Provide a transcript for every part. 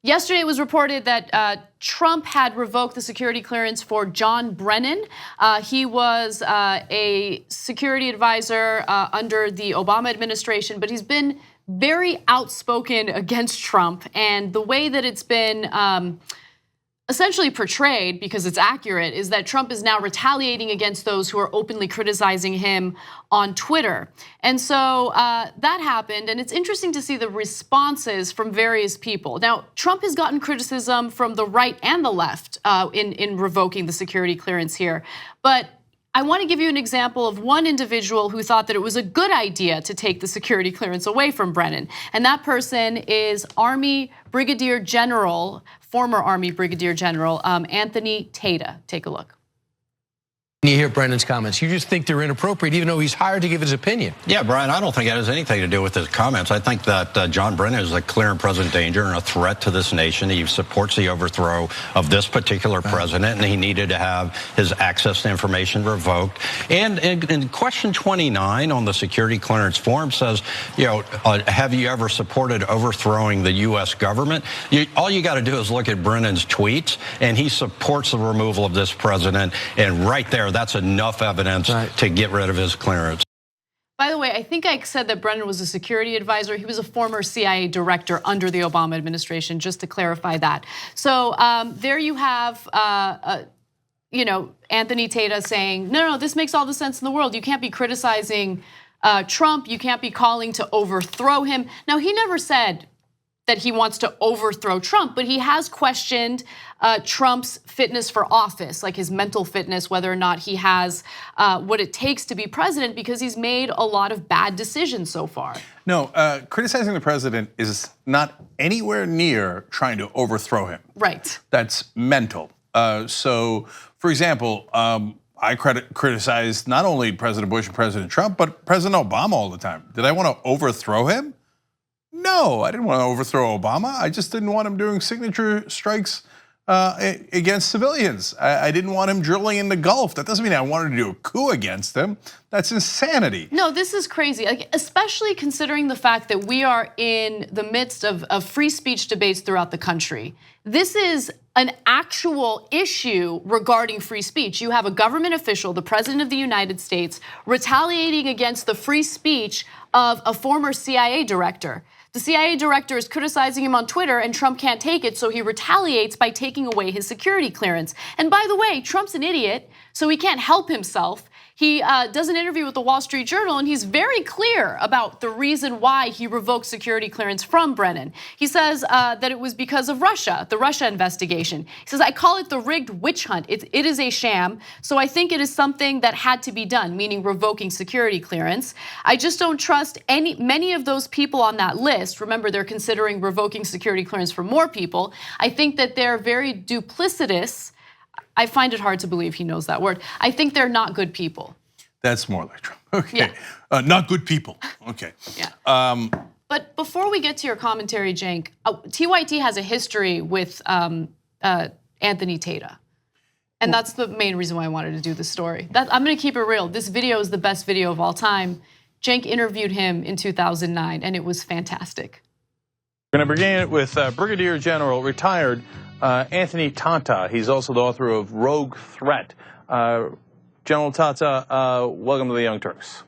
Yesterday it was reported that Trump had revoked the security clearance for John Brennan. He was a security advisor under the Obama administration, but he's been very outspoken against Trump. And the way that it's been essentially portrayed, because it's accurate, is that Trump is now retaliating against those who are openly criticizing him on Twitter. And so that happened, and it's interesting to see the responses from various people. Now, Trump has gotten criticism from the right and the left in revoking the security clearance here. But I want to give you an example of one individual who thought that it was a good idea to take the security clearance away from Brennan. And that person is Army Brigadier General, former Army Brigadier General, Anthony Tata. Take a look. You hear Brennan's comments, you just think they're inappropriate, even though he's hired to give his opinion. Yeah, Brian, I don't think it has anything to do with his comments. I think that John Brennan is a clear and present danger and a threat to this nation. He supports the overthrow of this particular president, and he needed to have his access to information revoked. And in question 29 on the security clearance form says, have you ever supported overthrowing the U.S. government? All you got to do is look at Brennan's tweets, and he supports the removal of this president, and right there, that's enough evidence to get rid of his clearance. By the way, I think I said that Brennan was a security advisor. He was a former CIA director under the Obama administration, just to clarify that. So there you have, Anthony Tata saying, no, this makes all the sense in the world. You can't be criticizing Trump. You can't be calling to overthrow him. Now, he never said that he wants to overthrow Trump, but he has questioned Trump's fitness for office, like his mental fitness, whether or not he has what it takes to be president, because he's made a lot of bad decisions so far. No, criticizing the president is not anywhere near trying to overthrow him. Right. That's mental. So, for example, I criticized not only President Bush and President Trump, but President Obama all the time. Did I want to overthrow him? No, I didn't want to overthrow Obama. I just didn't want him doing signature strikes against civilians. I didn't want him drilling in the Gulf. That doesn't mean I wanted to do a coup against him. That's insanity. No, this is crazy, especially considering the fact that we are in the midst of free speech debates throughout the country. This is an actual issue regarding free speech. You have a government official, the President of the United States, retaliating against the free speech of a former CIA director. The CIA director is criticizing him on Twitter, and Trump can't take it, so he retaliates by taking away his security clearance. And by the way, Trump's an idiot, so he can't help himself. He does an interview with the Wall Street Journal, and he's very clear about the reason why he revoked security clearance from Brennan. He says that it was because of Russia, the Russia investigation. He says, I call it the rigged witch hunt. It is a sham, so I think it is something that had to be done, meaning revoking security clearance. I just don't trust many of those people on that list. Remember, they're considering revoking security clearance for more people. I think that they're very duplicitous. I find it hard to believe he knows that word. I think they're not good people. That's more like Trump. Okay, yeah. Not good people. Okay. Yeah. But before we get to your commentary, Cenk, TYT has a history with Anthony Tata. And that's the main reason why I wanted to do this story. I'm gonna keep it real. This video is the best video of all time. Cenk interviewed him in 2009, and it was fantastic. We're gonna begin it with Brigadier General, retired Anthony Tata. He's also the author of Rogue Threat. General Tata, welcome to the Young Turks.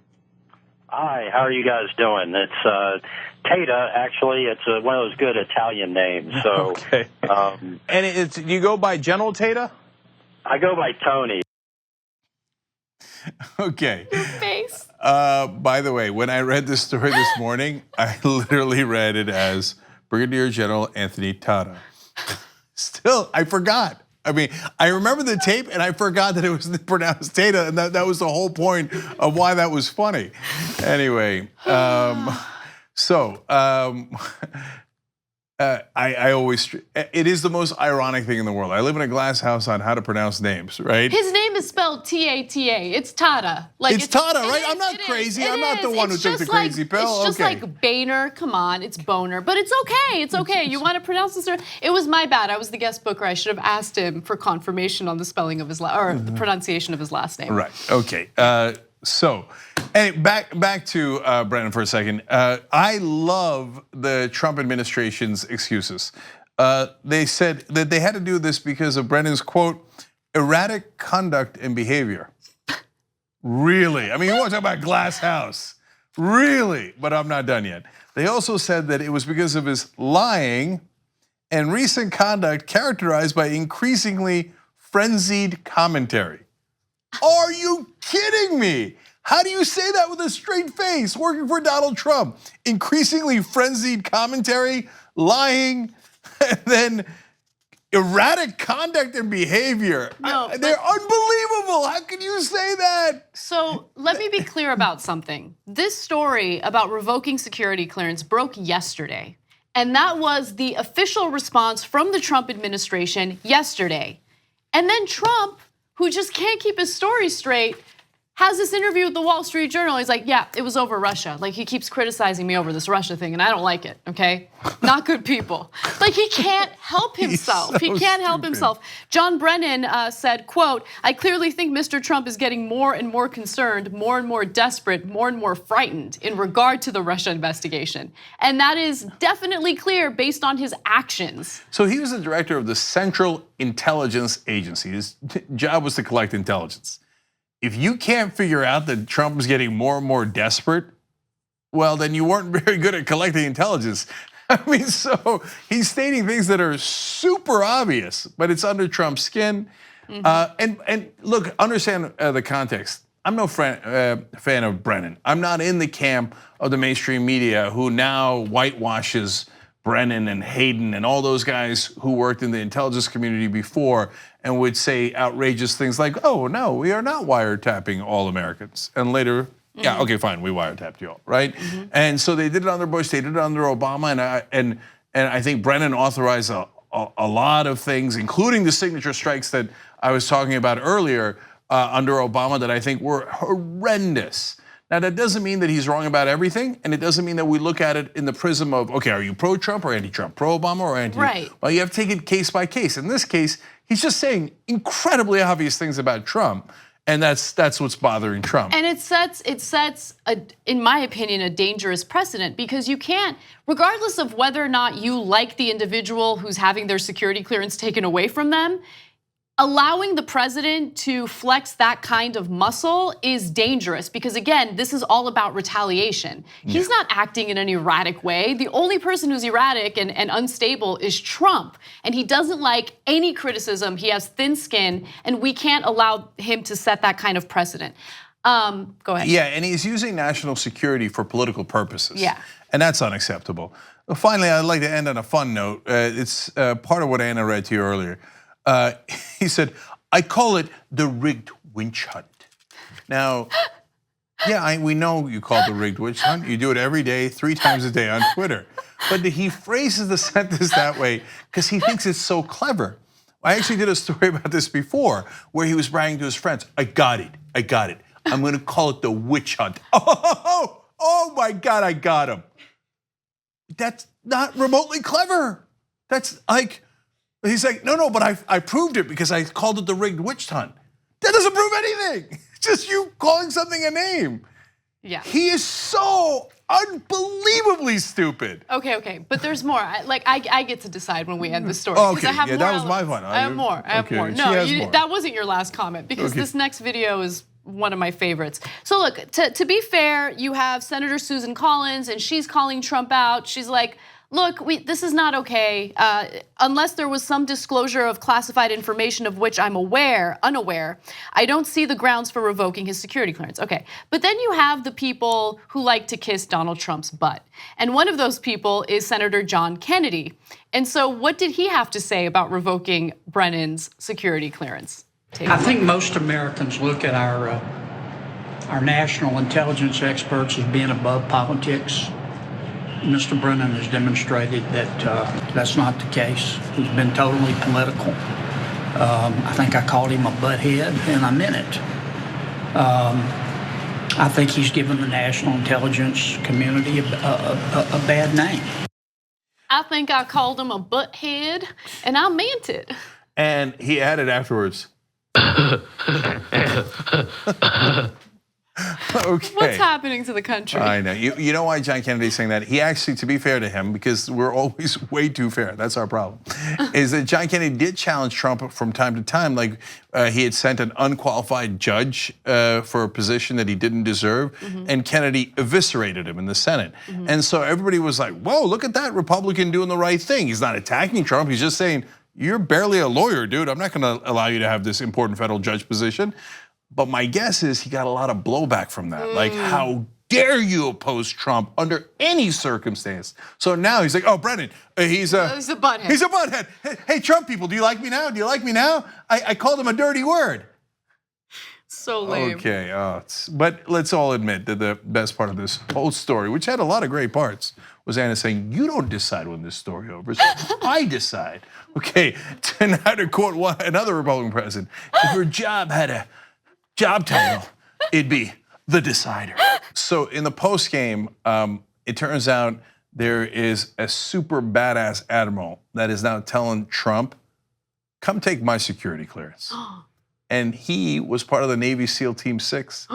Hi, how are you guys doing? It's Tata, actually. It's one of those good Italian names. So, okay. And you go by General Tata? I go by Tony. Okay. Your face. By the way, when I read this story this morning, I literally read it as Brigadier General Anthony Tata. Still, I forgot. I mean, I remember the tape and I forgot that it was pronounced Tata, and that was the whole point of why that was funny. Anyway, I always, it is the most ironic thing in the world. I live in a glass house on how to pronounce names, right? His name is spelled T-A-T-A. It's Tata. It's Tata, right? I'm not crazy. I'm not the one who took the crazy pill. It's just like Boehner. Come on, it's Boner. But it's okay. It's okay. You want to pronounce this? It was my bad. I was the guest booker. I should have asked him for confirmation on the spelling of his the pronunciation of his last name. Right. Okay. So, back to Brennan for a second. I love the Trump administration's excuses. They said that they had to do this because of Brennan's, quote, erratic conduct and behavior. Really? I mean, you want to talk about glass house. Really? But I'm not done yet. They also said that it was because of his lying and recent conduct characterized by increasingly frenzied commentary. Are you kidding me? How do you say that with a straight face working for Donald Trump? Increasingly frenzied commentary, lying, and then erratic conduct and behavior. No, they're unbelievable. How can you say that? So let me be clear about something. This story about revoking security clearance broke yesterday. And that was the official response from the Trump administration yesterday. And then Trump, who just can't keep his story straight, has this interview with the Wall Street Journal. He's like, yeah, it was over Russia. Like, he keeps criticizing me over this Russia thing, and I don't like it, okay? Not good people. Like, he can't help himself. He can't help himself. John Brennan said, quote, I clearly think Mr. Trump is getting more and more concerned, more and more desperate, more and more frightened in regard to the Russia investigation. And that is definitely clear based on his actions. So he was the director of the Central Intelligence Agency. His job was to collect intelligence. If you can't figure out that Trump is getting more and more desperate, well, then you weren't very good at collecting intelligence. I mean, so he's stating things that are super obvious, but it's under Trump's skin. And look, understand the context. I'm no fan of Brennan. I'm not in the camp of the mainstream media who now whitewashes Brennan and Hayden and all those guys who worked in the intelligence community before and would say outrageous things like, oh no, we are not wiretapping all Americans. And later, yeah, okay, fine, we wiretapped you all, right? And so they did it under Bush, they did it under Obama, and I think Brennan authorized a lot of things, including the signature strikes that I was talking about earlier under Obama that I think were horrendous. Now, that doesn't mean that he's wrong about everything, and it doesn't mean that we look at it in the prism of, okay, are you pro-Trump or anti-Trump, pro-Obama or anti-Trump? Right. Well, you have to take it case by case. In this case, he's just saying incredibly obvious things about Trump, and that's what's bothering Trump. And it sets, in my opinion, a dangerous precedent because you can't, regardless of whether or not you like the individual who's having their security clearance taken away from them, allowing the president to flex that kind of muscle is dangerous because, again, this is all about retaliation. He's not acting in an erratic way. The only person who's erratic and unstable is Trump, and he doesn't like any criticism. He has thin skin, and we can't allow him to set that kind of precedent. Go ahead. Yeah, and he's using national security for political purposes. Yeah. And that's unacceptable. Finally, I'd like to end on a fun note. It's part of what Anna read to you earlier. He said, I call it the rigged witch hunt. Now, yeah, we know you call it the rigged witch hunt. You do it every day, 3 times a day on Twitter. But he phrases the sentence that way because he thinks it's so clever. I actually did a story about this before where he was bragging to his friends, I got it. I'm gonna call it the witch hunt. Oh my God, I got him. That's not remotely clever. That's like, he's like, no, but I proved it because I called it the rigged witch hunt. That doesn't prove anything. It's just you calling something a name. Yeah. He is so unbelievably stupid. Okay, but there's more. I get to decide when we end the story. Okay, I have yeah, more that was my fun. I have more. Okay, No, more. that wasn't your last comment because this next video is one of my favorites. So look, to be fair, you have Senator Susan Collins, and she's calling Trump out. She's like, look, this is not okay. Unless there was some disclosure of classified information of which I'm unaware, I don't see the grounds for revoking his security clearance. Okay, but then you have the people who like to kiss Donald Trump's butt. And one of those people is Senator John Kennedy. And so what did he have to say about revoking Brennan's security clearance? I think most Americans look at our national intelligence experts as being above politics. Mr. Brennan has demonstrated that that's not the case. He's been totally political. I think I called him a butthead, and I meant it. I think he's given the national intelligence community a bad name. I think I called him a butthead, and I meant it. And he added afterwards, Okay. What's happening to the country? I know. You know why John Kennedy's saying that? He actually, to be fair to him, because we're always way too fair, that's our problem, is that John Kennedy did challenge Trump from time to time. Like he had sent an unqualified judge for a position that he didn't deserve, and Kennedy eviscerated him in the Senate. And so everybody was like, whoa, look at that Republican doing the right thing. He's not attacking Trump, he's just saying, you're barely a lawyer, dude. I'm not gonna allow you to have this important federal judge position. But my guess is he got a lot of blowback from that. Like, how dare you oppose Trump under any circumstance? So now he's like, oh, Brennan, he's a butthead. He's a butthead. Hey, Trump people, do you like me now? Do you like me now? I called him a dirty word. So lame. Okay, but let's all admit that the best part of this whole story, which had a lot of great parts, was Anna saying, you don't decide when this story is over, I decide. Okay, now to quote another Republican president, if your job had a job title, it'd be the decider. So in the postgame, it turns out there is a super badass admiral that is now telling Trump, come take my security clearance. And he was part of the Navy SEAL Team 6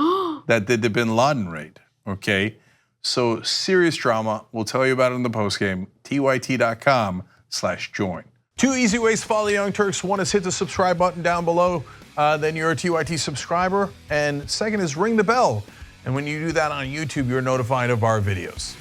that did the Bin Laden raid, okay? So serious drama, we'll tell you about it in the postgame, tyt.com/join. 2 easy ways to follow the Young Turks. One is hit the subscribe button down below, then you're a TYT subscriber. And second is ring the bell. And when you do that on YouTube, you're notified of our videos.